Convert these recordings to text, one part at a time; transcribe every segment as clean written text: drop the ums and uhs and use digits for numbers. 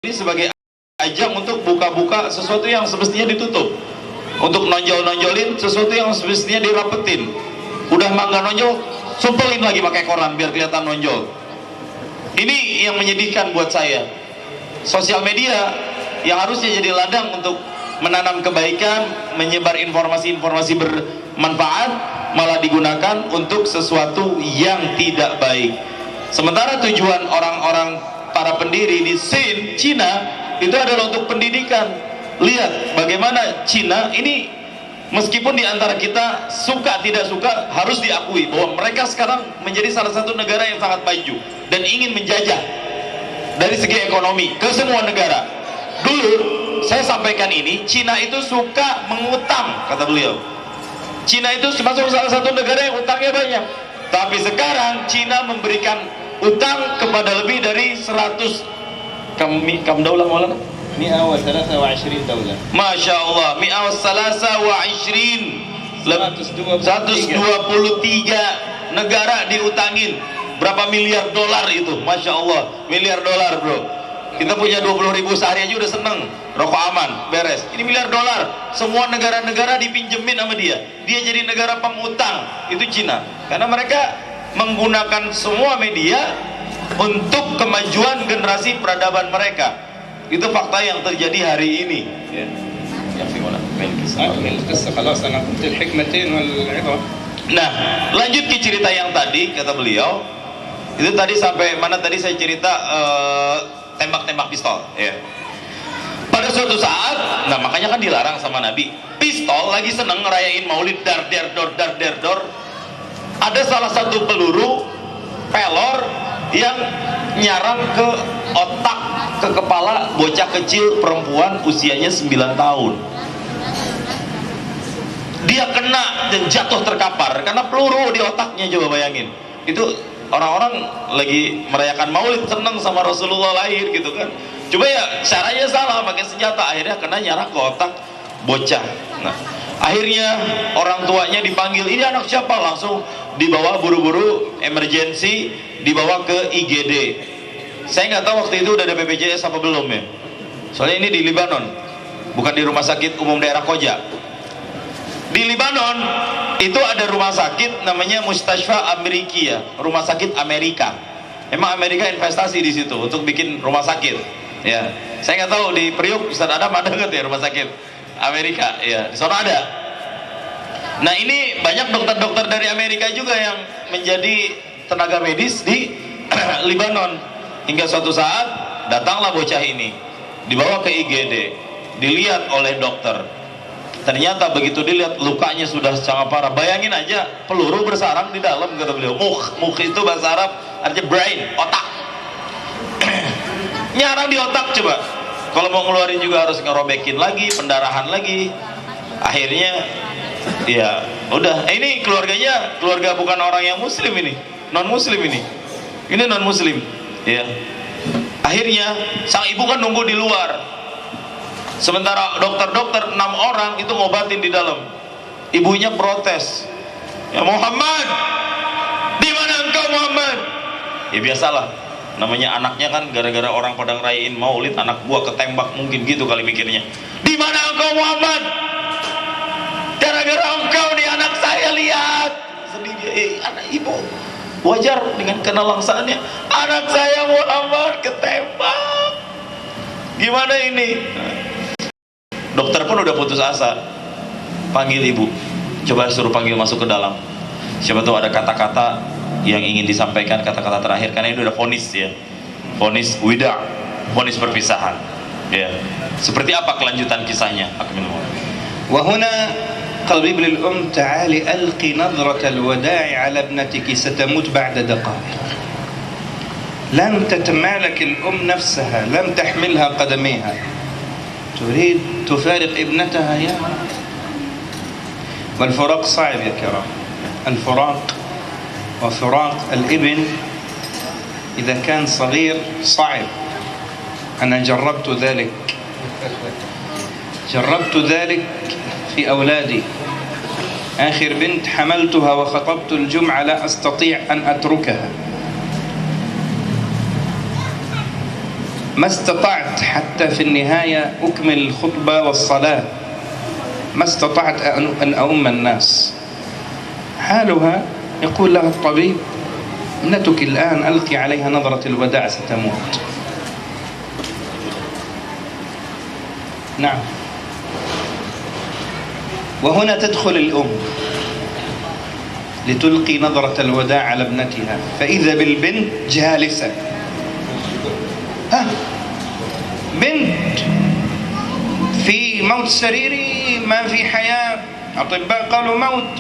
ini sebagai ajang untuk buka-buka sesuatu yang semestinya ditutup, untuk nonjol-nonjolin sesuatu yang semestinya dirapetin. Udah mangga nonjol, sumpelin lagi pakai koran biar kelihatan nonjol. Ini yang menyedihkan buat saya. Sosial media yang harusnya jadi ladang untuk menanam kebaikan, menyebar informasi-informasi bermanfaat, malah digunakan untuk sesuatu yang tidak baik. Sementara tujuan orang-orang para pendiri di Cina itu adalah untuk pendidikan. Lihat bagaimana Cina ini, meskipun di antara kita suka tidak suka, harus diakui bahwa mereka sekarang menjadi salah satu negara yang sangat maju dan ingin menjajah dari segi ekonomi ke semua negara. Dulu saya sampaikan ini, Cina itu suka mengutang, kata beliau. Cina itu termasuk salah satu negara yang utangnya banyak. Tapi sekarang Cina memberikan utang kepada lebih dari 100 kam daulah maulana? 123 daulah. Masya Allah, 123 negara diutangin. Berapa miliar dolar itu? Masya Allah, miliar dolar bro. Kita punya 20.000 sehari aja udah seneng, rokok aman, beres. Ini miliar dolar, semua negara-negara dipinjemin sama dia. Dia jadi negara pengutang, itu Cina. Karena mereka menggunakan semua media untuk kemajuan generasi peradaban mereka. Itu fakta yang terjadi hari ini. Nah, lanjut ke cerita yang tadi, kata beliau. Itu tadi sampai mana tadi saya cerita tembak-tembak pistol, ya. Pada suatu saat, nah makanya kan dilarang sama Nabi. Pistol lagi seneng ngerayain Maulid, dar der dor. Ada salah satu peluru pelor yang nyarang ke otak, ke kepala bocah kecil perempuan usianya 9 tahun. Dia kena dan jatuh terkapar karena peluru di otaknya. Coba bayangin, itu orang-orang lagi merayakan Maulid, seneng sama Rasulullah lahir gitu kan. Coba ya, caranya salah, pakai senjata, akhirnya kena nyarang ke otak bocah. Nah, akhirnya orang tuanya dipanggil, ini anak siapa? Langsung dibawa buru-buru emergency, dibawa ke IGD. Saya nggak tahu waktu itu udah ada BPJS apa belum ya. Soalnya ini di Lebanon, bukan di rumah sakit umum daerah Koja. Di Lebanon itu ada rumah sakit namanya Mustashfa Amerikia, rumah sakit Amerika. Emang Amerika investasi di situ untuk bikin rumah sakit. Ya, saya nggak tahu di Priuk Ustaz Adam ada nggak ya rumah sakit Amerika? Ya, di sana ada. Nah, ini banyak dokter-dokter dari Amerika juga yang menjadi tenaga medis di Lebanon. Hingga suatu saat datanglah bocah ini, dibawa ke IGD, dilihat oleh dokter. Ternyata begitu dilihat lukanya sudah sangat parah. Bayangin aja, peluru bersarang di dalam, kata beliau. Mukh itu bahasa Arab artinya brain, otak. Nyarang di otak coba. Kalau mau ngeluarin juga harus ngerobekin lagi, pendarahan lagi. Akhirnya ya udah, ini keluarganya keluarga bukan orang yang muslim ini, non muslim ini non muslim ya. Akhirnya sang ibu kan nunggu di luar, sementara dokter-dokter 6 orang itu ngobatin di dalam. Ibunya protes, ya Muhammad, di mana engkau Muhammad? Ya biasalah, namanya anaknya kan, gara-gara orang pada ngerayain Maulid, anak gua ketembak, mungkin gitu kali mikirnya. Di mana engkau Muhammad? Gara-gara engkau nih anak saya, lihat sedih. Anak ibu wajar dengan kenalangsaannya, anak saya Muhammad ketembak, gimana ini? Dokter pun udah putus asa, panggil ibu, coba suruh panggil masuk ke dalam. Siapa tahu ada kata-kata yang ingin disampaikan, kata-kata terakhir, karena ini udah vonis ya, vonis wida, vonis perpisahan ya. Seperti apa kelanjutan kisahnya? وهنا قال للأم تعالي ألقي نظرة الوداع على ابنتك ستموت بعد دقائق. لم تتمالك الأم نفسها، لم تحملها قدميها، تريد تفارق ابنتها يا. والفراق صعب يا كرام، الفراق وفراق الابن إذا كان صغير صعب. أنا جربت ذلك في أولادي. آخر بنت حملتها وخطبت الجمعة لا أستطيع أن أتركها. ما استطعت حتى في النهاية أكمل الخطبة والصلاة، ما استطعت أن أؤم الناس. حالها يقول لها الطبيب: ابنتك الآن ألقي عليها نظرة الوداع، ستموت. نعم. وهنا تدخل الأم لتلقي نظرة الوداع على ابنتها، فإذا بالبنت جالسة، بنت في موت سريري، ما في حياة، أطباء قالوا موت،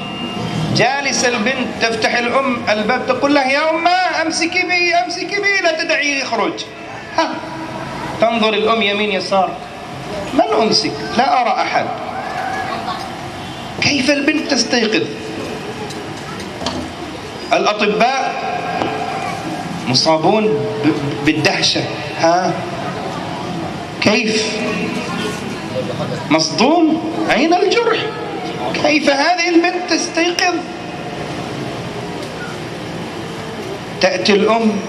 جالسة البنت، تفتح الأم الباب تقول له: يا أمه أمسكي بي أمسكي بي، لا تدعيه يخرج. تنظر الأم يمين يسار، من أمسك؟ لا أرى أحد. كيف البنت تستيقظ؟ الأطباء مصابون بالدهشة. كيف؟ مصدوم، أين الجرح؟ كيف هذه البنت تستيقظ؟ تأتي الأم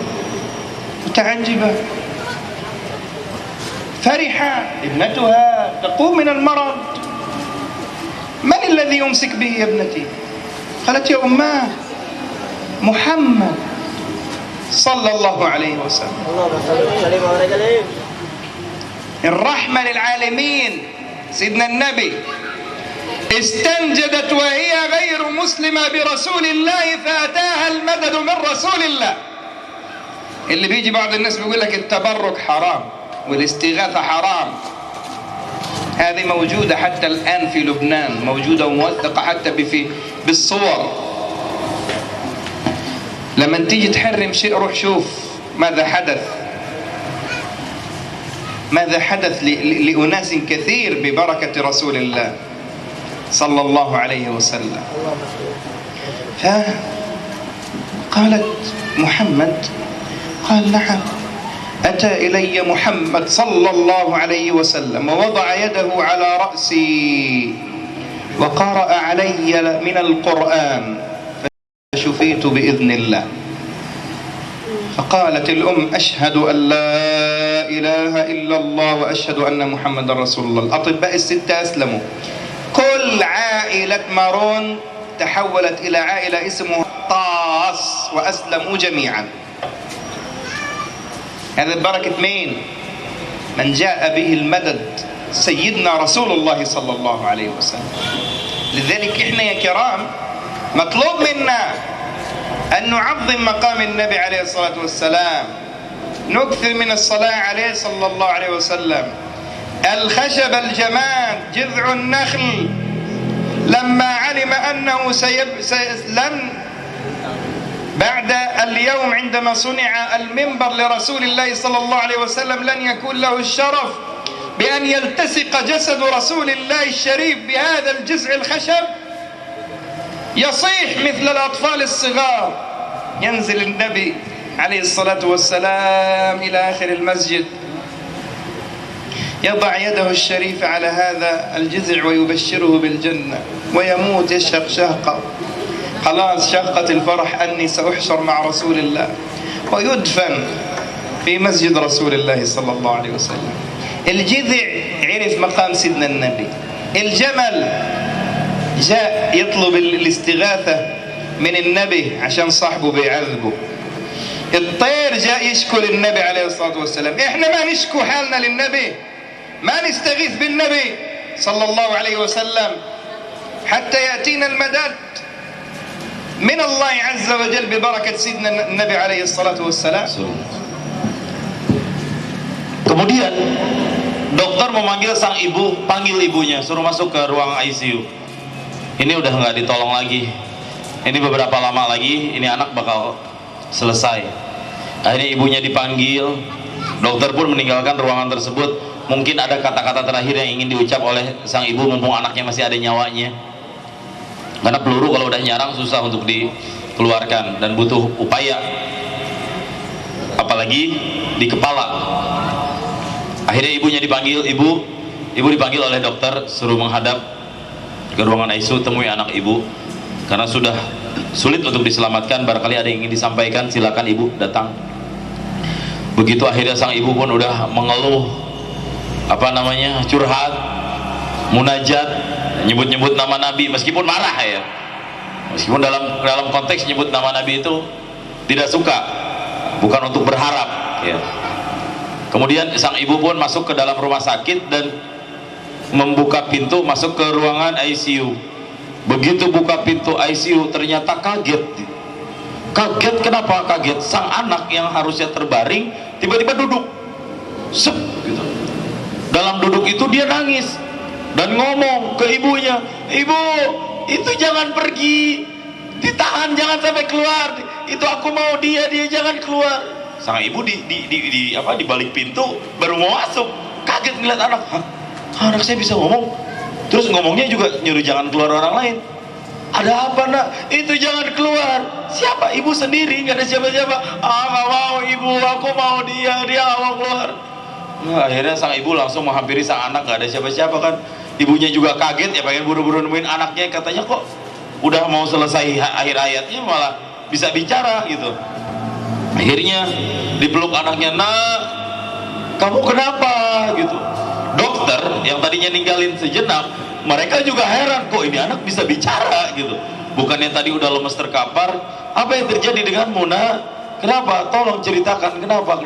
متعجبة فرحة، ابنتها تقوم من المرض. من الذي يمسك به يا ابنتي؟ قالت: يا أماه محمد صلى الله عليه وسلم. الرحمة للعالمين سيدنا النبي استنجدت وهي غير مسلمة برسول الله فأتاها المدد من رسول الله. اللي بيجي بعض الناس بيقول لك التبرك حرام والاستغاثة حرام، هذه موجودة حتى الآن في لبنان، موجودة وموثقة حتى بالصور. لما تيجي تحرم شيء روح شوف ماذا حدث، ماذا حدث لأناس كثير ببركة رسول الله صلى الله عليه وسلم. فقالت: محمد؟ قال: نعم. أتى إلي محمد صلى الله عليه وسلم ووضع يده على رأسي وقرأ علي من القرآن فشفيت بإذن الله. فقالت الأم: أشهد أن لا إله إلا الله وأشهد أن محمد رسول الله. الأطباء الستة أسلموا، كل عائلة مارون تحولت إلى عائلة اسمها طاس وأسلموا جميعا. هذا بركة مين؟ من جاء به المدد سيدنا رسول الله صلى الله عليه وسلم. لذلك إحنا يا كرام مطلوب منا أن نعظم مقام النبي عليه الصلاة والسلام، نكثر من الصلاة عليه صلى الله عليه وسلم. الخشب الجماد جذع النخل لما علم أنه لن بعد اليوم عندما صنع المنبر لرسول الله صلى الله عليه وسلم لن يكون له الشرف بأن يلتصق جسد رسول الله الشريف بهذا الجذع الخشب، يصيح مثل الأطفال الصغار. ينزل النبي عليه الصلاة والسلام إلى آخر المسجد، يضع يده الشريفة على هذا الجذع ويبشره بالجنة، ويموت يشهق شهقة، خلاص شهقة الفرح أني سأحشر مع رسول الله، ويدفن في مسجد رسول الله صلى الله عليه وسلم. الجذع عرف مقام سيدنا النبي. الجمل جاء يطلب الاستغاثة من النبي عشان صاحبه بيعذبه. الطير جاء يشكو للنبي عليه الصلاة والسلام. إحنا ما نشكو حالنا للنبي، ما نستغيث بالنبي صلى الله عليه وسلم حتى يأتينا المدد من الله عز وجل ببركة سيدنا النبي عليه الصلاة والسلام. Kemudian dokter memanggil sang ibu, panggil ibunya, suruh masuk ke ruang ICU. Ini udah nggak ditolong lagi. Ini beberapa lama lagi, ini anak bakal selesai. Akhirnya ibunya dipanggil, dokter pun meninggalkan ruangan tersebut. Mungkin ada kata-kata terakhir yang ingin diucap oleh sang ibu mumpung anaknya masih ada nyawanya. Karena peluru kalau udah nyarang susah untuk dikeluarkan dan butuh upaya, apalagi di kepala. Akhirnya ibunya dipanggil, ibu dipanggil oleh dokter, suruh menghadap ke ruangan ICU, temui anak ibu karena sudah sulit untuk diselamatkan. Barangkali ada yang ingin disampaikan, silakan ibu datang. Begitu akhirnya sang ibu pun udah mengeluh, curhat, munajat, nyebut-nyebut nama Nabi meskipun marah ya, meskipun dalam konteks nyebut nama Nabi itu tidak suka, bukan untuk berharap ya. Kemudian sang ibu pun masuk ke dalam rumah sakit dan membuka pintu masuk ke ruangan ICU. Begitu buka pintu ICU ternyata kaget. Kenapa kaget? Sang anak yang harusnya terbaring tiba-tiba duduk, sep gitu. Dalam duduk itu dia nangis dan ngomong ke ibunya, "Ibu, itu jangan pergi, ditahan, jangan sampai keluar. Itu aku mau dia jangan keluar." Sang ibu di balik pintu baru mau masuk, kaget ngeliat anak. Hah? Anak saya bisa ngomong? Terus ngomongnya juga nyuruh jangan keluar orang lain. Ada apa nak? Itu jangan keluar. Siapa? Ibu sendiri, nggak ada siapa-siapa. Nggak mau ibu, aku mau dia mau keluar. Nah, akhirnya sang ibu langsung menghampiri sang anak, nggak ada siapa-siapa kan. Ibunya juga kaget ya, pengen buru-buru nemuin anaknya, katanya kok udah mau selesai akhir ayatnya malah bisa bicara gitu. Akhirnya dipeluk anaknya, "Nak, kamu kenapa?" gitu. Dokter yang tadinya ninggalin sejenak, mereka juga heran, kok ini anak bisa bicara gitu. Bukannya tadi udah lemes terkapar. Apa yang terjadi denganmu nak? Kenapa? Tolong ceritakan kenapa?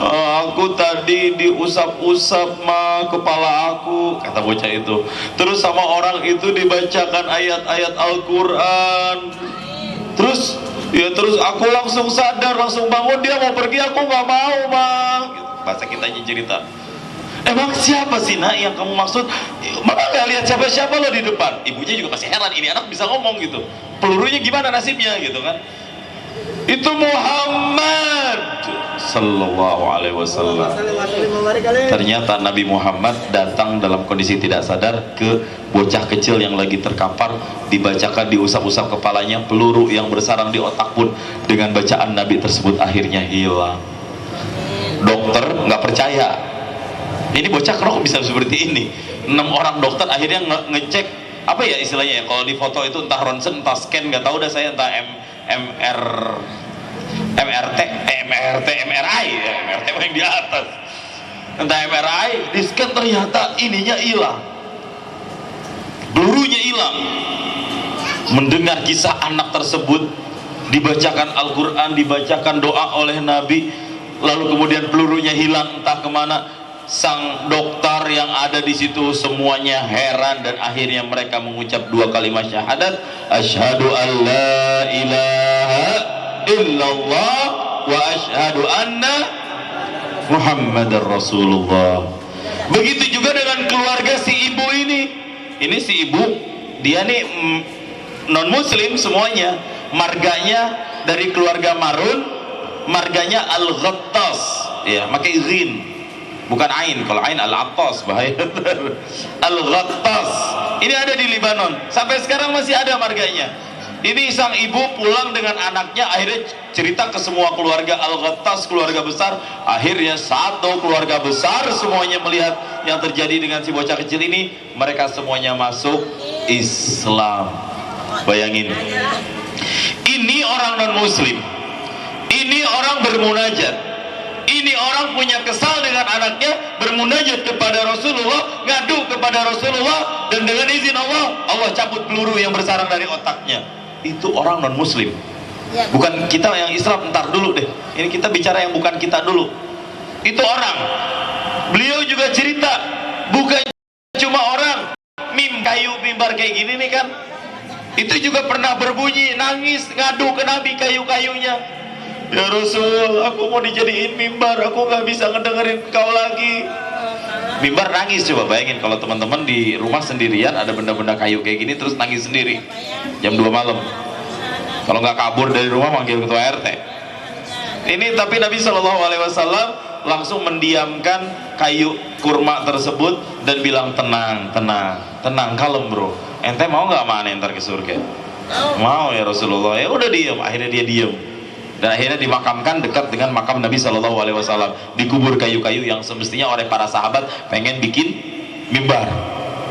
Aku tadi diusap-usap kepala aku, kata bocah itu. Terus sama orang itu dibacakan ayat-ayat Al-Quran. Terus aku langsung sadar, langsung bangun, dia mau pergi, aku nggak mau Bang. Gitu. Bahasa kitanya cerita. Emang siapa sih nak yang kamu maksud? Mama gak lihat siapa-siapa lo di depan. Ibunya juga masih heran, ini anak bisa ngomong gitu. Pelurunya gimana nasibnya gitu kan? Itu Muhammad Sallallahu Alaihi Wasallam. Ternyata Nabi Muhammad datang dalam kondisi tidak sadar ke bocah kecil yang lagi terkapar, dibacakan, diusap-usap kepalanya, peluru yang bersarang di otak pun dengan bacaan Nabi tersebut akhirnya hilang. Dokter nggak percaya. Ini bocah kok bisa seperti ini. 6 orang dokter akhirnya ngecek apa ya istilahnya ya, kalau di foto itu entah ronsen entah scan, nggak tahu dah saya, entah MRI ya, MRT yang di atas, entah MRI, di scan ternyata ininya hilang, pelurunya hilang. Mendengar kisah anak tersebut, dibacakan Al-Quran, dibacakan doa oleh Nabi, lalu kemudian pelurunya hilang entah kemana. Sang dokter yang ada di situ semuanya heran dan akhirnya mereka mengucap 2 kalimat syahadat, asyhadu an la ilaha illallah wa asyhadu anna Muhammadar Rasulullah. Begitu juga dengan keluarga si ibu ini. Ini si ibu, dia nih non muslim semuanya, marganya dari keluarga Marun, marganya Al-Ghattas ya, pakai ghin bukan ain. Kalau ain Al-Attas bahaya. Al-Ghattas ini ada di Libanon, sampai sekarang masih ada marganya. Ini sang ibu pulang dengan anaknya, akhirnya cerita ke semua keluarga Al-Ghattas, keluarga besar. Akhirnya satu keluarga besar semuanya melihat yang terjadi dengan si bocah kecil ini, mereka semuanya masuk Islam. Bayangin, ini orang non muslim, ini orang bermunajat, ini orang punya kesal dengan anaknya, bermunajat kepada Rasulullah, ngadu kepada Rasulullah, dan dengan izin Allah, Allah cabut peluru yang bersarang dari otaknya. Itu orang non muslim, bukan kita yang Islam. Ntar dulu deh, ini kita bicara yang bukan kita dulu. Itu orang, beliau juga cerita, bukan cuma orang kayu mimbar kayak gini nih kan, itu juga pernah berbunyi, nangis, ngadu ke Nabi kayu-kayunya. Ya Rasul, aku mau dijadiin mimbar, aku gak bisa ngedengerin kau lagi. Mimbar nangis, coba bayangin kalau teman-teman di rumah sendirian ada benda-benda kayu kayak gini terus nangis sendiri jam 2 malam. Kalau nggak kabur dari rumah manggil ketua RT. Ini tapi Nabi SAW langsung mendiamkan kayu kurma tersebut dan bilang, tenang, kalem bro. Ente mau nggak mana ntar ke surga? Mau ya Rasulullah. Ya udah diam. Akhirnya dia diam. Dan akhirnya dimakamkan dekat dengan makam Nabi SAW, dikubur kayu-kayu yang semestinya oleh para sahabat pengen bikin mimbar.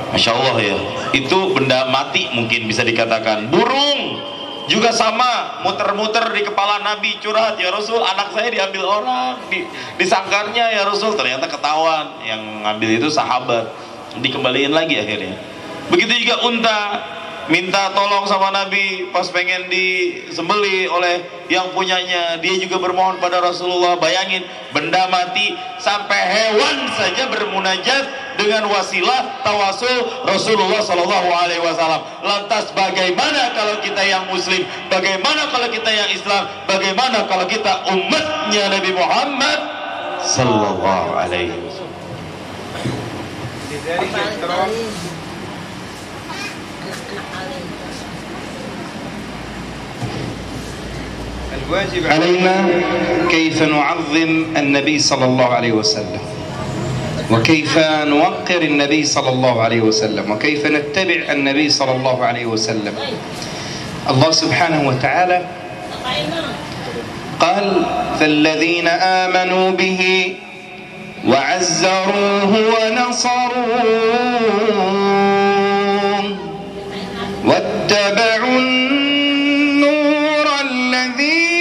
Masya Allah ya, itu benda mati mungkin bisa dikatakan. Burung juga sama, muter-muter di kepala Nabi, curhat, ya Rasul anak saya diambil orang, disangkarnya ya Rasul, ternyata ketahuan yang ngambil itu sahabat, dikembaliin lagi akhirnya. Begitu juga unta, minta tolong sama Nabi pas pengen disembeli oleh yang punyanya, dia juga bermohon pada Rasulullah. Bayangin, benda mati sampai hewan saja bermunajat dengan wasilah tawasul Rasulullah Shallallahu Alaihi Wasallam. Lantas bagaimana kalau kita yang Muslim? Bagaimana kalau kita yang Islam? Bagaimana kalau kita umatnya Nabi Muhammad Sallallahu Alaihi Wasallam? الواجب علينا كيف نعظم النبي صلى الله عليه وسلم، وكيف نوقر النبي صلى الله عليه وسلم، وكيف نتبع النبي صلى الله عليه وسلم. الله سبحانه وتعالى قال: فالذين آمنوا به وعزروه ونصروه واتبعوا النور الذي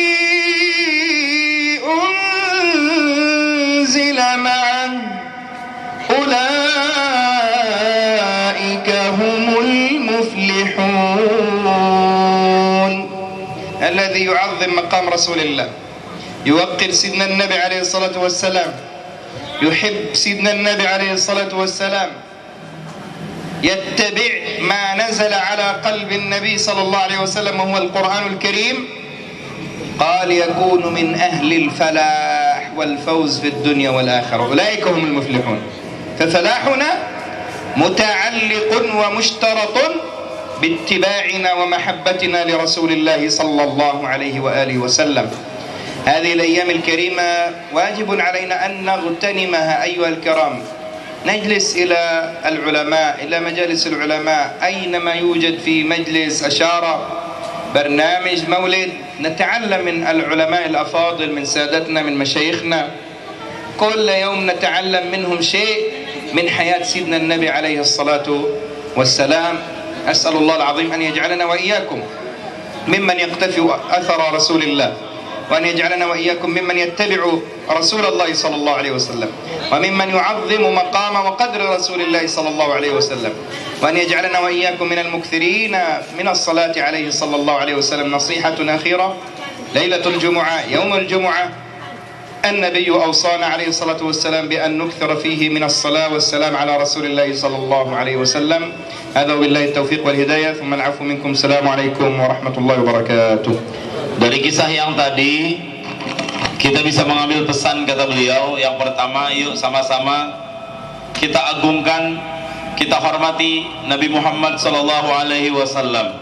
أنزل معه أولئك هم المفلحون. الذي يعظم مقام رسول الله، يوقر سيدنا النبي عليه الصلاة والسلام، يحب سيدنا النبي عليه الصلاة والسلام، يتبع ما نزل على قلب النبي صلى الله عليه وسلم وهو القرآن الكريم، قال يكون من أهل الفلاح والفوز في الدنيا والآخرة، أولئك هم المفلحون. ففلاحنا متعلق ومشترط باتباعنا ومحبتنا لرسول الله صلى الله عليه وآله وسلم. هذه الأيام الكريمة واجب علينا أن نغتنمها أيها الكرام، نجلس إلى العلماء، إلى مجالس العلماء، أينما يوجد في مجلس أشارة برنامج مولد، نتعلم من العلماء الأفاضل، من سادتنا، من مشايخنا. كل يوم نتعلم منهم شيء من حياة سيدنا النبي عليه الصلاة والسلام. أسأل الله العظيم أن يجعلنا وإياكم ممن يقتفي أثر رسول الله، وأن يجعلنا وإياكم ممن يتبع رسول الله صلى الله عليه وسلم، وممن يعظم مقام وقدر رسول الله صلى الله عليه وسلم، وأن يجعلنا وإياكم من المكثرين من الصلاة عليه صلى الله عليه وسلم. نصيحة أخيرة: ليلة الجمعة، يوم الجمعة، النبي أوصانا عليه الصلاة والسلام بأن نكثر فيه من الصلاة والسلام على رسول الله صلى الله عليه وسلم. هذا وبالله التوفيق والهداية، ثم العفو منكم. السلام عليكم ورحمة الله وبركاته. Dari kisah yang tadi kita bisa mengambil pesan, kata beliau. Yang pertama, yuk sama-sama kita agungkan, kita hormati Nabi Muhammad Sallallahu Alaihi Wasallam.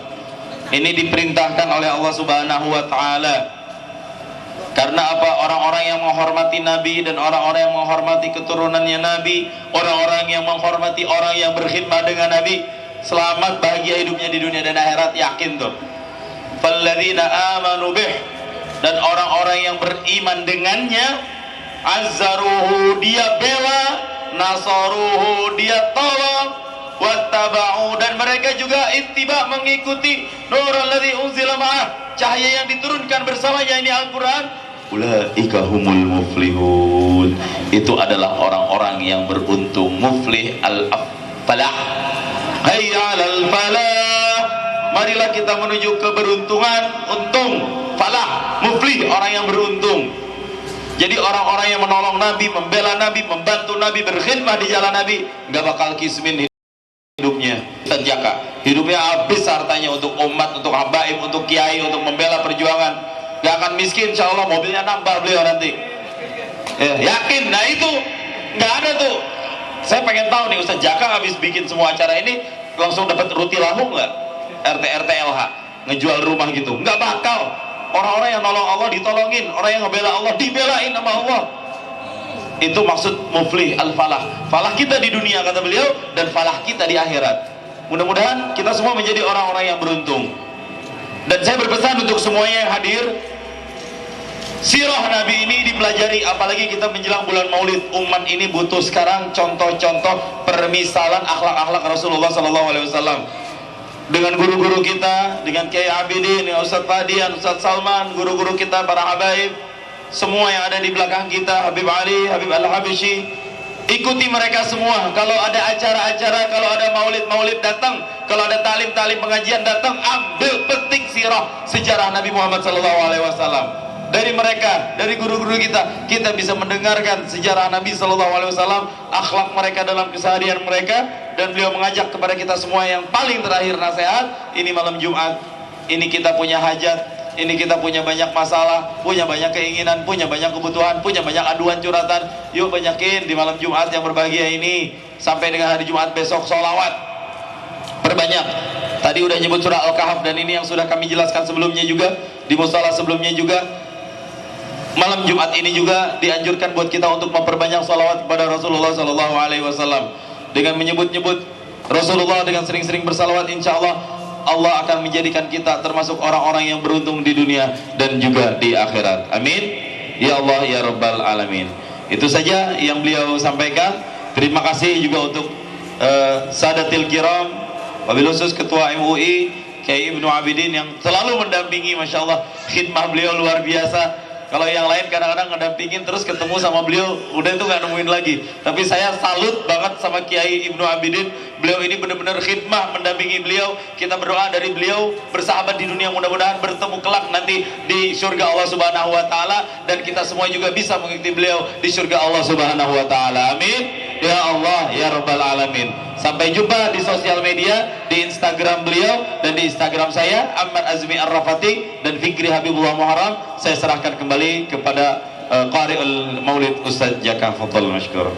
Ini diperintahkan oleh Allah Subhanahu Wa Taala. Karena apa? Orang-orang yang menghormati Nabi dan orang-orang yang menghormati keturunannya Nabi, orang-orang yang menghormati orang yang berkhidmat dengan Nabi, selamat bahagia hidupnya di dunia dan akhirat. Yakin tuh. Falladzina amanu bih, dan orang-orang yang beriman dengannya, azzaruhu, dia bela, nasaruhu, dia tolong, wattaba'u, dan mereka juga ittiba, mengikuti nuralladzi unzila ma'ah, cahaya yang diturunkan bersamanya, ini Al-Quran. Ulaika humul muflihun, itu adalah orang-orang yang beruntung. Muflih, al-falah, hayya 'alal falah. Marilah kita menuju keberuntungan, untung, falah, muflih, orang yang beruntung. Jadi orang-orang yang menolong Nabi, membela Nabi, membantu Nabi, berkhidmat di jalan Nabi, nggak bakal kismin hidupnya, terjaga. Hidupnya habis hartanya untuk umat, untuk habaib, untuk kiai, untuk membela perjuangan. Nggak akan miskin, insya Allah. Mobilnya nambah beliau nanti. Ya, yakin. Nah itu nggak ada tuh. Saya pengen tahu nih, Ustaz Jaka habis bikin semua acara ini langsung dapat ruti lahu nggak? RT-RT-LH ngejual rumah gitu, nggak bakal. Orang-orang yang nolong Allah ditolongin, orang yang ngebela Allah dibelain sama Allah. Itu maksud muflih, al-falah. Falah kita di dunia, kata beliau, dan falah kita di akhirat. Mudah-mudahan kita semua menjadi orang-orang yang beruntung. Dan saya berpesan untuk semuanya yang hadir, sirah Nabi ini dipelajari, apalagi kita menjelang bulan Maulid. Umat ini butuh sekarang contoh-contoh permisalan akhlak-akhlak Rasulullah SAW. dengan guru-guru kita, dengan Kiai Abidin, Ustaz Fadian, Ustaz Salman, guru-guru kita, para habaib, semua yang ada di belakang kita, Habib Ali, Habib Al-Habishi, ikuti mereka semua. Kalau ada acara-acara, kalau ada maulid-maulid datang, kalau ada talim-talim pengajian datang, ambil petik sirah sejarah Nabi Muhammad SAW. Dari mereka, dari guru-guru kita bisa mendengarkan sejarah Nabi SAW, akhlak mereka dalam keseharian mereka, dan beliau mengajak kepada kita semua yang paling terakhir nasihat. Ini malam Jumat, ini kita punya hajat, ini kita punya banyak masalah, punya banyak keinginan, punya banyak kebutuhan, punya banyak aduan curhatan. Yuk banyakin di malam Jumat yang berbahagia ini, sampai dengan hari Jumat besok sholawat perbanyak. Tadi udah nyebut surah Al-Kahf, dan ini yang sudah kami jelaskan sebelumnya juga di musala sebelumnya juga. Malam Jumat ini juga dianjurkan buat kita untuk memperbanyak salawat kepada Rasulullah SAW. Dengan menyebut-nyebut Rasulullah, dengan sering-sering bersalawat, insya Allah Allah akan menjadikan kita termasuk orang-orang yang beruntung di dunia dan juga di akhirat. Amin. Ya Allah ya Rabbal Alamin. Itu saja yang beliau sampaikan. Terima kasih juga untuk Sadatil Kiram, wabil khusus Ketua MUI Kiai Ibnu Abidin yang selalu mendampingi. Masya Allah, khidmah beliau luar biasa. Kalau yang lain kadang-kadang ngedampingin terus ketemu sama beliau udah itu nggak nemuin lagi. Tapi saya salut banget sama Kiai Ibnu Abidin. Beliau ini benar-benar khidmah mendampingi beliau. Kita berdoa dari beliau bersahabat di dunia, mudah-mudahan bertemu kelak nanti di surga Allah Subhanahu wa taala, dan kita semua juga bisa mengikuti beliau di surga Allah Subhanahu wa taala. Amin. Ya Allah ya Rabbal Alamin. Sampai jumpa di sosial media, di Instagram beliau dan di Instagram saya, Ahmad Azmi Ar-Rafati dan Fikri Habibullah Muharram. Saya serahkan kembali kepada Qari'ul Maulid Ustaz Jaka. Fadhal mashkur.